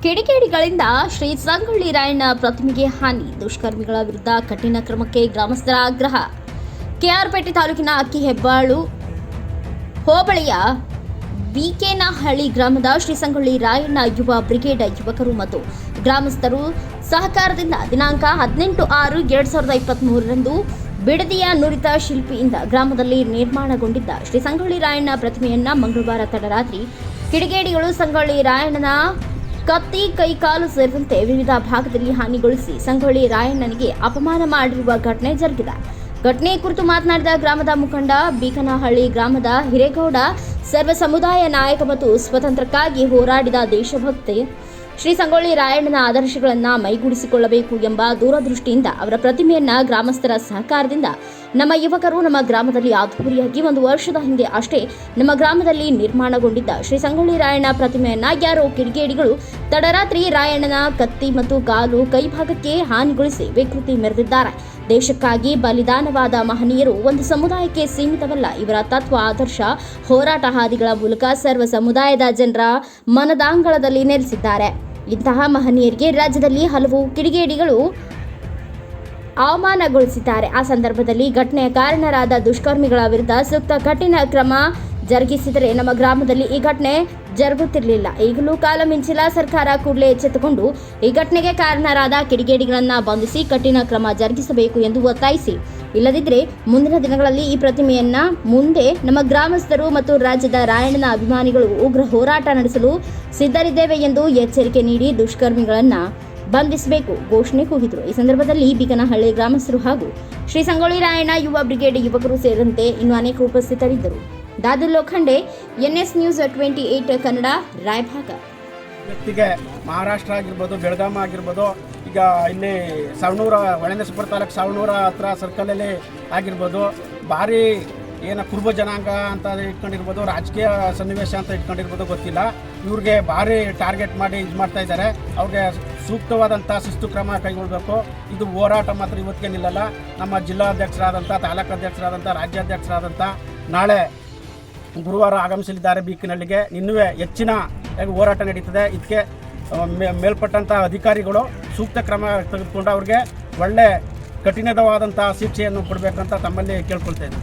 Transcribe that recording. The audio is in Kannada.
ಕಿಡಿಗೇಡಿಗಳಿಂದ ಶ್ರೀ ಸಂಗೊಳ್ಳಿ ರಾಯಣ್ಣ ಪ್ರತಿಮೆಗೆ ಹಾನಿ, ದುಷ್ಕರ್ಮಿಗಳ ವಿರುದ್ಧ ಕಠಿಣ ಕ್ರಮಕ್ಕೆ ಗ್ರಾಮಸ್ಥರ ಆಗ್ರಹ. ಕೆಆರ್ಪೇಟೆ ತಾಲೂಕಿನ ಅಕ್ಕಿಹೆಬ್ಬಾಳು ಹೋಬಳಿಯ ಬಿಕೆನಹಳ್ಳಿ ಗ್ರಾಮದ ಶ್ರೀ ಸಂಗೊಳ್ಳಿ ರಾಯಣ್ಣ ಯುವ ಬ್ರಿಗೇಡ್ ಯುವಕರು ಮತ್ತು ಗ್ರಾಮಸ್ಥರು ಸಹಕಾರದಿಂದ ದಿನಾಂಕ 18/6/2023ರಂದು ಬಿಡದಿಯ ನುರಿತ ಶಿಲ್ಪಿಯಿಂದ ಗ್ರಾಮದಲ್ಲಿ ನಿರ್ಮಾಣಗೊಂಡಿದ್ದ ಶ್ರೀ ಸಂಗೊಳ್ಳಿ ರಾಯಣ್ಣ ಪ್ರತಿಮೆಯನ್ನ ಮಂಗಳವಾರ ತಡರಾತ್ರಿ ಕಿಡಿಗೇಡಿಗಳು ಸಂಗೊಳ್ಳಿ ರಾಯಣ್ಣನ ಕತ್ತಿ, ಕೈಕಾಲು ಸೇರಿದಂತೆ ವಿವಿಧ ಭಾಗದಲ್ಲಿ ಹಾನಿಗೊಳಿಸಿ ಸಂಗೊಳ್ಳಿ ರಾಯಣ್ಣನಿಗೆ ಅಪಮಾನ ಮಾಡಿರುವ ಘಟನೆ ಜರುಗಿದೆ. ಘಟನೆ ಕುರಿತು ಮಾತನಾಡಿದ ಗ್ರಾಮದ ಮುಖಂಡ ಬಿಕನಹಳ್ಳಿ ಗ್ರಾಮದ ಹಿರೇಗೌಡ, ಸರ್ವ ಸಮುದಾಯ ನಾಯಕ ಮತ್ತು ಸ್ವಾತಂತ್ರ್ಯಕ್ಕಾಗಿ ಹೋರಾಡಿದ ದೇಶಭಕ್ತಿ ಶ್ರೀ ಸಂಗೊಳ್ಳಿ ರಾಯಣ್ಣನ ಆದರ್ಶಗಳನ್ನು ಮೈಗೂಡಿಸಿಕೊಳ್ಳಬೇಕು ಎಂಬ ದೂರದೃಷ್ಟಿಯಿಂದ ಅವರ ಪ್ರತಿಮೆಯನ್ನ ಗ್ರಾಮಸ್ಥರ ಸಹಕಾರದಿಂದ ನಮ್ಮ ಯುವಕರು ನಮ್ಮ ಗ್ರಾಮದಲ್ಲಿ ಅದ್ಧೂರಿಯಾಗಿ 1 ವರ್ಷದ ಹಿಂದೆ ಅಷ್ಟೇ ನಮ್ಮ ಗ್ರಾಮದಲ್ಲಿ ನಿರ್ಮಾಣಗೊಂಡಿದ್ದ ಶ್ರೀ ಸಂಗೊಳ್ಳಿ ರಾಯಣ್ಣ ಪ್ರತಿಮೆಯನ್ನ ಯಾರೋ ಕಿಡಿಗೇಡಿಗಳು ತಡರಾತ್ರಿ ರಾಯಣ್ಣನ ಕತ್ತಿ ಮತ್ತು ಕಾಲು, ಕೈ ಭಾಗಕ್ಕೆ ಹಾನಿಗೊಳಿಸಿ ವಿಕೃತಿ ಮೆರೆದಿದ್ದಾರೆ. ದೇಶಕ್ಕಾಗಿ ಬಲಿದಾನವಾದ ಮಹನೀಯರು ಒಂದು ಸಮುದಾಯಕ್ಕೆ ಸೀಮಿತವಲ್ಲ. ಇವರ ತತ್ವ, ಆದರ್ಶ, ಹೋರಾಟ ಹಾದಿಗಳ ಮೂಲಕ ಸರ್ವ ಸಮುದಾಯದ ಜನರ ಮನದಾಂಗಳದಲ್ಲಿ ನೆಲೆಸಿದ್ದಾರೆ. ಇಂತಹ ಮಹನೀಯರಿಗೆ ರಾಜ್ಯದಲ್ಲಿ ಹಲವು ಕಿಡಿಗೇಡಿಗಳು ಅವಮಾನಗೊಳಿಸಿದ್ದಾರೆ. ಆ ಸಂದರ್ಭದಲ್ಲಿ ಘಟನೆಯ ಕಾರಣರಾದ ದುಷ್ಕರ್ಮಿಗಳ ವಿರುದ್ಧ ಸೂಕ್ತ ಕಠಿಣ ಕ್ರಮ ಜರುಗಿಸಿದರೆ ನಮ್ಮ ಗ್ರಾಮದಲ್ಲಿ ಈ ಘಟನೆ ಜರುಗುತ್ತಿರಲಿಲ್ಲ. ಈಗಲೂ ಕಾಲ ಮಿಂಚಿಲ್ಲ. ಸರ್ಕಾರ ಕೂಡಲೇ ಎಚ್ಚೆತ್ತುಕೊಂಡು ಈ ಘಟನೆಗೆ ಕಾರಣರಾದ ಕಿಡಿಗೇಡಿಗಳನ್ನು ಬಂಧಿಸಿ ಕಠಿಣ ಕ್ರಮ ಜರುಗಿಸಬೇಕು ಎಂದು ಒತ್ತಾಯಿಸಿ, ಇಲ್ಲದಿದ್ದರೆ ಮುಂದಿನ ದಿನಗಳಲ್ಲಿ ಈ ಪ್ರತಿಮೆಯನ್ನ ಮುಂದೆ ನಮ್ಮ ಗ್ರಾಮಸ್ಥರು ಮತ್ತು ರಾಜ್ಯದ ರಾಯಣ್ಣನ ಅಭಿಮಾನಿಗಳು ಉಗ್ರ ಹೋರಾಟ ನಡೆಸಲು ಸಿದ್ಧರಿದ್ದೇವೆ ಎಂದು ಎಚ್ಚರಿಕೆ ನೀಡಿ ದುಷ್ಕರ್ಮಿಗಳನ್ನು ಬಂಧಿಸಬೇಕು ಘೋಷಣೆ ಕೂಗಿದರು. ಈ ಸಂದರ್ಭದಲ್ಲಿ ಬಿಕನಹಳ್ಳಿ ಗ್ರಾಮಸ್ಥರು ಹಾಗೂ ಶ್ರೀ ಸಂಗೊಳ್ಳಿ ರಾಯಣ್ಣ ಯುವ ಬ್ರಿಗೇಡ್ ಯುವಕರು ಸೇರಿದಂತೆ ಇನ್ನೂ ಅನೇಕರು ಉಪಸ್ಥಿತರಿದ್ದರು. Dadu Lokhande, NS News 28 Kannada, Raybag. ವ್ಯಕ್ತಿಗೆ ಮಹಾರಾಷ್ಟ್ರ ಆಗಿರ್ಬೋದು, ಬೆಳಗಾಂ ಆಗಿರ್ಬೋದು, ಈಗ ಇಲ್ಲಿ ಸವಣೂರ ಒಳನೇಶ್ವರ ತಾಲೂಕು ಸವಣೂರ ಹತ್ರ ಸರ್ಕಲಲ್ಲಿ ಆಗಿರ್ಬೋದು, ಭಾರಿ ಏನೋ ಕುರುಬ ಜನಾಂಗ ಅಂತ ಇಟ್ಕೊಂಡಿರ್ಬೋದು, ರಾಜಕೀಯ ಸನ್ನಿವೇಶ ಅಂತ ಇಟ್ಕೊಂಡಿರ್ಬೋದು, ಗೊತ್ತಿಲ್ಲ. ಇವ್ರಿಗೆ ಭಾರಿ ಟಾರ್ಗೆಟ್ ಮಾಡಿ ಇದು ಮಾಡ್ತಾ ಇದ್ದಾರೆ. ಅವ್ರಿಗೆ ಸೂಕ್ತವಾದಂಥ ಶಿಸ್ತು ಕ್ರಮ ಕೈಗೊಳ್ಳಬೇಕು. ಇದು ಹೋರಾಟ ಮಾತ್ರ ಇವತ್ತಿಗೆ ನಿಲ್ಲಲ್ಲ. ನಮ್ಮ ಜಿಲ್ಲಾಧ್ಯಕ್ಷರಾದಂಥ, ತಾಲೂಕು ಅಧ್ಯಕ್ಷರಾದಂಥ, ರಾಜ್ಯಾಧ್ಯಕ್ಷರಾದಂಥ ನಾಳೆ ಗುರುವಾರ ಆಗಮಿಸಲಿದ್ದಾರೆ ಬಿಕನಹಳ್ಳಿಗೆ. ಇನ್ನೂ ಹೆಚ್ಚಿನ ಹೋರಾಟ ನಡೀತದೆ. ಇದಕ್ಕೆ ಮೇಲ್ಪಟ್ಟಂಥ ಅಧಿಕಾರಿಗಳು ಸೂಕ್ತ ಕ್ರಮ ತೆಗೆದುಕೊಂಡು ಅವ್ರಿಗೆ ಒಳ್ಳೆ ಕಠಿಣವಾದಂಥ ಶಿಕ್ಷೆಯನ್ನು ಕೊಡಬೇಕಂತ ತಮ್ಮಲ್ಲಿ ಕೇಳ್ಕೊಳ್ತೇನೆ.